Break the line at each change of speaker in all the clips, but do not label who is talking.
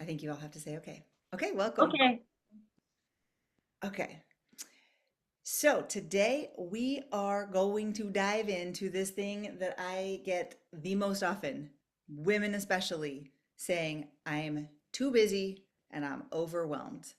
I think you all have to say okay. Okay, welcome.
Okay.
Okay. So today we are going to dive into this thing that I get the most often, women especially, saying, I'm too busy and I'm overwhelmed.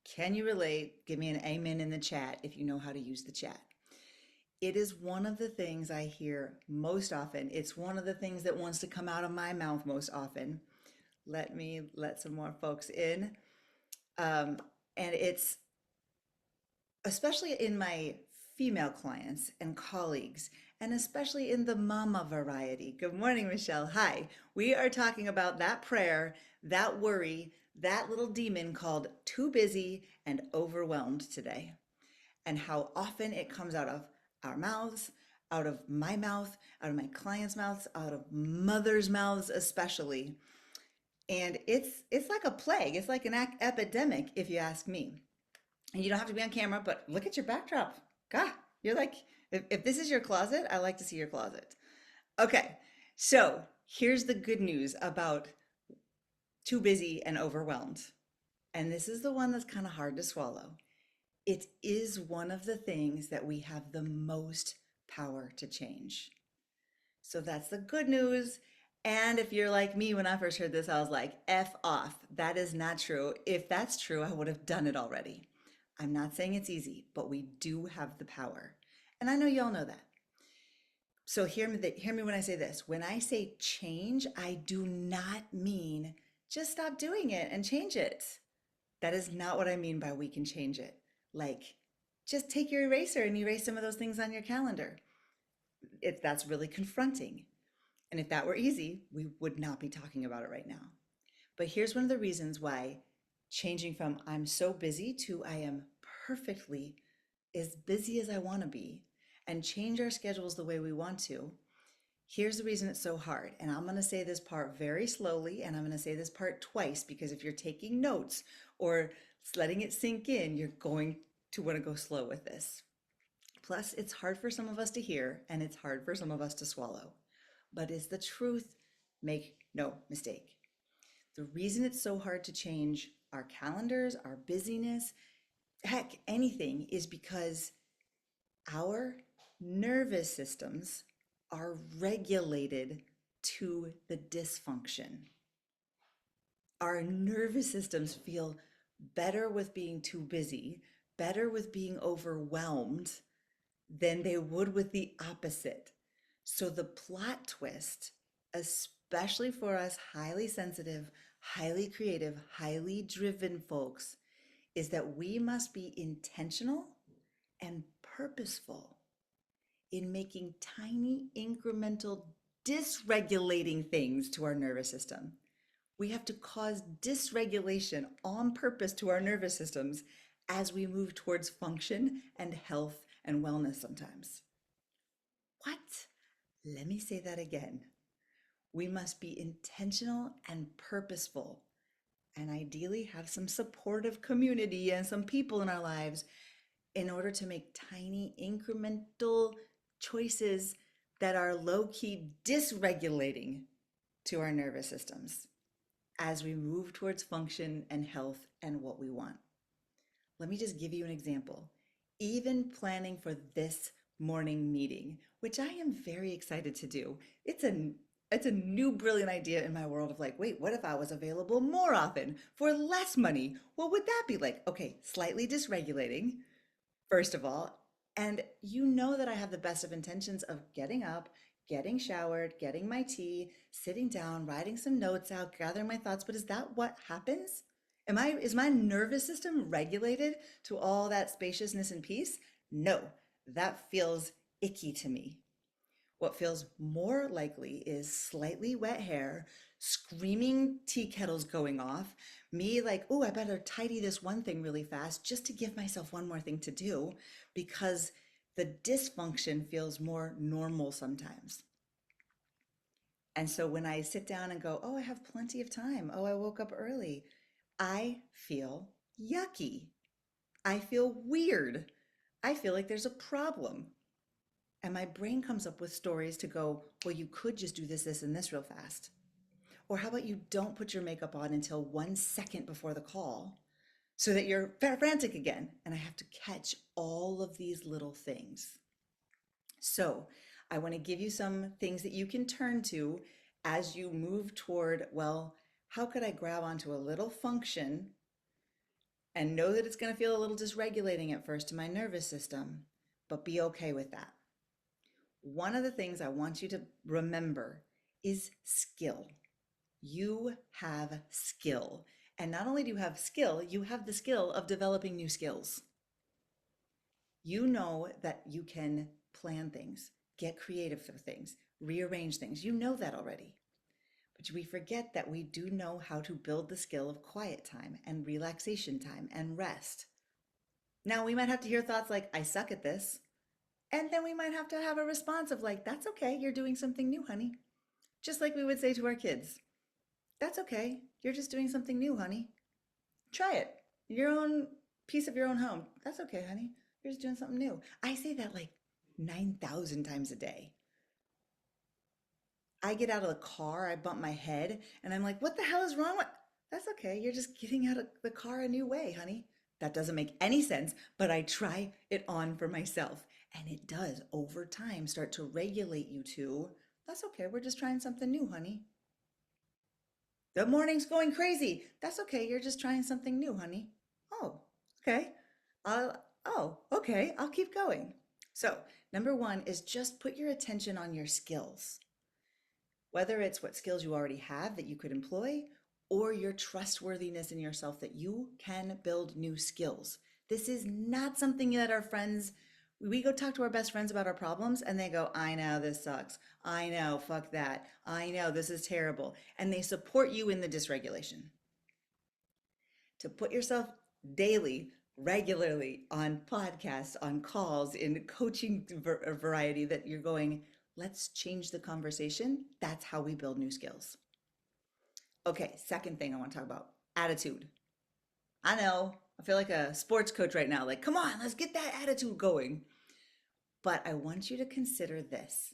Can you relate? Give me an amen in the chat if you know how to use the chat. It is one of the things I hear most often. It's one of the things that wants to come out of my mouth most often. Let me let some more folks in. Um, and it's especially in my female clients and colleagues, and especially in the mama variety. Good morning, Michelle. Hi. We are talking about that prayer, that worry, that little demon called too busy and overwhelmed today, and how often it comes out of our mouths, out of my mouth, out of my clients' mouths, out of mothers' mouths, especially. And it's like a plague. It's like an epidemic, if you ask me. And you don't have to be on camera, but look at your backdrop. God, you're like, if this is your closet, I like to see your closet. Okay, so here's the good news about too busy and overwhelmed. And this is the one that's kind of hard to swallow. It is one of the things that we have the most power to change. So that's the good news. And if you're like me, when I first heard this, I was like, F off. That is not true. If that's true, I would have done it already. I'm not saying it's easy, but we do have the power. And I know you all know that. So hear me when I say this. When I say change, I do not mean just stop doing it and change it. That is not what I mean by we can change it. Like, just take your eraser and erase some of those things on your calendar. That's really confronting. And if that were easy, we would not be talking about it right now. But here's one of the reasons why changing from I'm so busy to I am perfectly as busy as I want to be and change our schedules the way we want to. Here's the reason it's so hard. And I'm going to say this part very slowly, and I'm going to say this part twice because if you're taking notes or letting it sink in, you're going to want to go slow with this. Plus, it's hard for some of us to hear and it's hard for some of us to swallow. But it's the truth. Make no mistake. The reason it's so hard to change our calendars, our busyness, heck, anything is because our nervous systems are regulated to the dysfunction. Our nervous systems feel better with being too busy, better with being overwhelmed than they would with the opposite. So the plot twist, especially for us highly sensitive, highly creative, highly driven folks, is that we must be intentional and purposeful in making tiny incremental dysregulating things to our nervous system. We have to cause dysregulation on purpose to our nervous systems as we move towards function and health and wellness sometimes. What? Let me say that again. We must be intentional and purposeful, and ideally have some supportive community and some people in our lives in order to make tiny incremental choices that are low key dysregulating to our nervous systems as we move towards function and health and what we want. Let me just give you an example. Even planning for this morning meeting, which I am very excited to do. It's a new brilliant idea in my world of like, wait, what if I was available more often for less money? What would that be like? Okay, slightly dysregulating, first of all. And you know that I have the best of intentions of getting up, getting showered, getting my tea, sitting down, writing some notes out, gathering my thoughts. But is that what happens? Is my nervous system regulated to all that spaciousness and peace? No, that feels icky to me. What feels more likely is slightly wet hair, screaming tea kettles going off, me like, oh, I better tidy this one thing really fast just to give myself one more thing to do because the dysfunction feels more normal sometimes. And so when I sit down and go, oh, I have plenty of time. Oh, I woke up early. I feel yucky. I feel weird. I feel like there's a problem. And my brain comes up with stories to go, well, you could just do this, this, and this real fast. Or how about you don't put your makeup on until 1 second before the call so that you're frantic again? And I have to catch all of these little things. So I want to give you some things that you can turn to as you move toward, well, how could I grab onto a little function and know that it's going to feel a little dysregulating at first to my nervous system, but be okay with that. One of the things I want you to remember is skill. You have skill. And not only do you have skill, you have the skill of developing new skills. You know that you can plan things, get creative for things, rearrange things. You know that already. But we forget that we do know how to build the skill of quiet time and relaxation time and rest. Now, we might have to hear thoughts like, I suck at this. And then we might have to have a response of like, that's okay, you're doing something new, honey. Just like we would say to our kids, that's okay, you're just doing something new, honey. Try it. Your own piece of your own home. That's okay, honey. You're just doing something new. I say that like 9,000 times a day. I get out of the car, I bump my head, and I'm like, what the hell is wrong with? That's okay. You're just getting out of the car a new way, honey. That doesn't make any sense, but I try it on for myself. And it does over time start to regulate you to, that's okay. We're just trying something new, honey. The morning's going crazy. That's okay. You're just trying something new, honey. Oh, okay. Okay. I'll keep going. So, number one is just put your attention on your skills. Whether it's what skills you already have that you could employ or your trustworthiness in yourself that you can build new skills. This is not something that our friends, we go talk to our best friends about our problems and they go, I know this sucks. I know, fuck that. I know this is terrible. And they support you in the dysregulation. To put yourself daily, regularly on podcasts, on calls, in coaching variety that you're going, let's change the conversation. That's how we build new skills. Okay, second thing I want to talk about, attitude. I know, I feel like a sports coach right now, like, come on, let's get that attitude going. But I want you to consider this.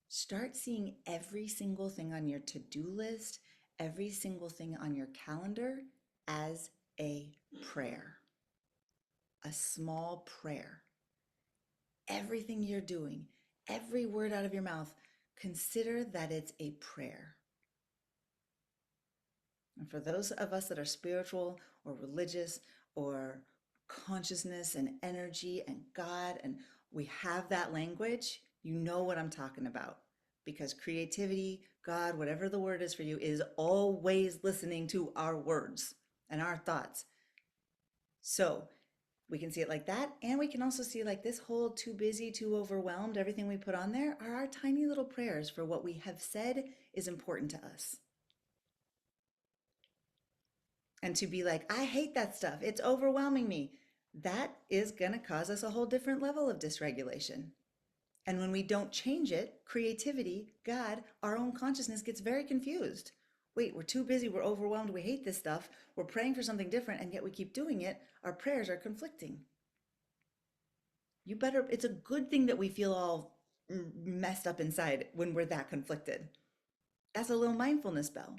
Start seeing every single thing on your to-do list, every single thing on your calendar as a prayer, a small prayer. Everything you're doing, every word out of your mouth, consider that it's a prayer. And for those of us that are spiritual or religious or consciousness and energy and God, and we have that language, you know what I'm talking about. Because creativity, God, whatever the word is for you, is always listening to our words and our thoughts. So we can see it like that. And we can also see like this whole too busy, too overwhelmed, everything we put on there are our tiny little prayers for what we have said is important to us. And to be like, I hate that stuff. It's overwhelming me. That is going to cause us a whole different level of dysregulation. And when we don't change it, creativity, God, our own consciousness gets very confused. Wait, we're too busy. We're overwhelmed. We hate this stuff. We're praying for something different, and yet we keep doing it. Our prayers are conflicting. It's a good thing that we feel all messed up inside when we're that conflicted. That's a little mindfulness bell.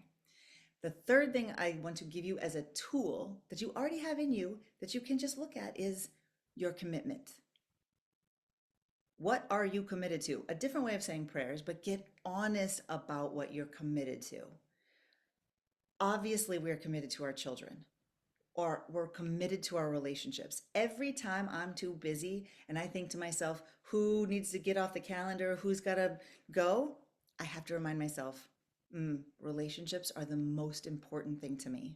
The third thing I want to give you as a tool that you already have in you that you can just look at is your commitment. What are you committed to? A different way of saying prayers, but get honest about what you're committed to. Obviously, we're committed to our children, or we're committed to our relationships. Every time I'm too busy and I think to myself, who needs to get off the calendar? Who's got to go? I have to remind myself, relationships are the most important thing to me.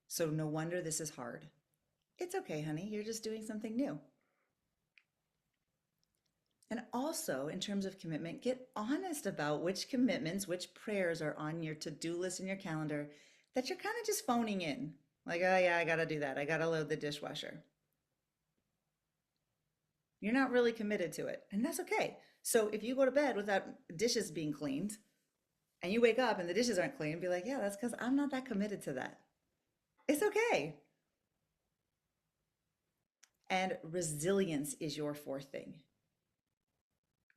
So no wonder this is hard. It's okay, honey. You're just doing something new. And also, in terms of commitment, get honest about which commitments, which prayers are on your to-do list in your calendar that you're kind of just phoning in. Like, oh yeah, I got to do that. I got to load the dishwasher. You're not really committed to it, and that's okay. So if you go to bed without dishes being cleaned, and you wake up and the dishes aren't clean, be like, yeah, that's because I'm not that committed to that. It's okay. And resilience is your fourth thing.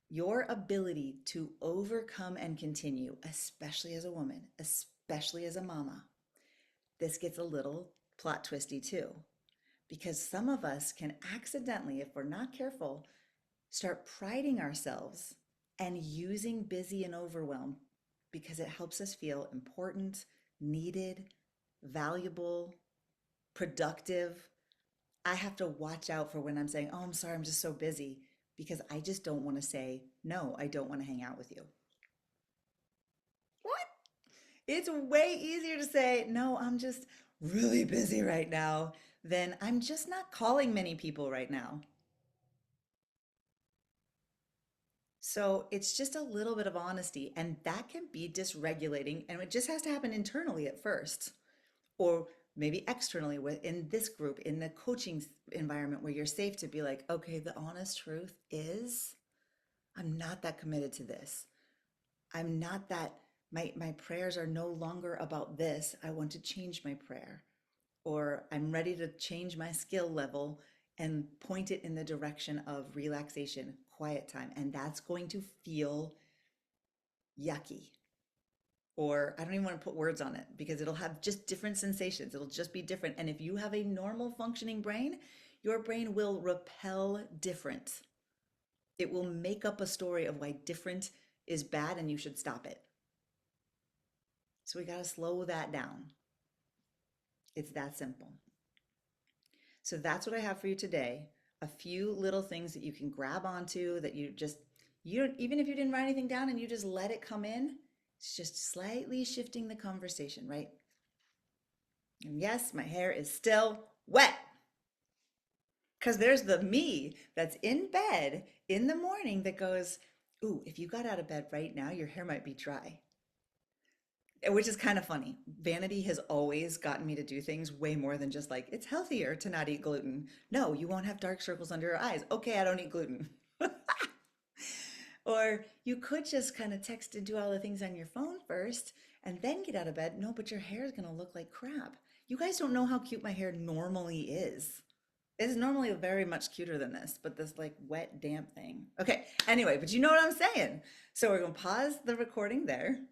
Your ability to overcome and continue, especially as a woman, especially especially as a mama, this gets a little plot twisty too, because some of us can accidentally, if we're not careful, start priding ourselves and using busy and overwhelmed because it helps us feel important, needed, valuable, productive. I have to watch out for when I'm saying, oh, I'm sorry, I'm just so busy, because I just don't want to say, no, I don't want to hang out with you. What? It's way easier to say, no, I'm just really busy right now than I'm just not calling many people right now. So it's just a little bit of honesty, and that can be dysregulating, and it just has to happen internally at first, or maybe externally within this group, in the coaching environment where you're safe to be like, okay, the honest truth is I'm not that committed to this. I'm not that, my prayers are no longer about this. I want to change my prayer. Or I'm ready to change my skill level and point it in the direction of relaxation, quiet time. And that's going to feel yucky. Or I don't even want to put words on it because it'll have just different sensations. It'll just be different. And if you have a normal functioning brain, your brain will repel different. It will make up a story of why different is bad and you should stop it. So we got to slow that down. It's that simple. So that's what I have for you today. A few little things that you can grab onto that you don't, even if you didn't write anything down and you just let it come in, it's just slightly shifting the conversation, right? And yes, my hair is still wet because there's the me that's in bed in the morning that goes, ooh, if you got out of bed right now, your hair might be dry. Which is kind of funny. Vanity has always gotten me to do things way more than just like, it's healthier to not eat gluten. No, you won't have dark circles under your eyes. Okay, I don't eat gluten. Or you could just kind of text and do all the things on your phone first and then get out of bed. No, but your hair is going to look like crap. You guys don't know how cute my hair normally is. It's normally very much cuter than this, but this like wet, damp thing. Okay, anyway, but you know what I'm saying. So we're going to pause the recording there.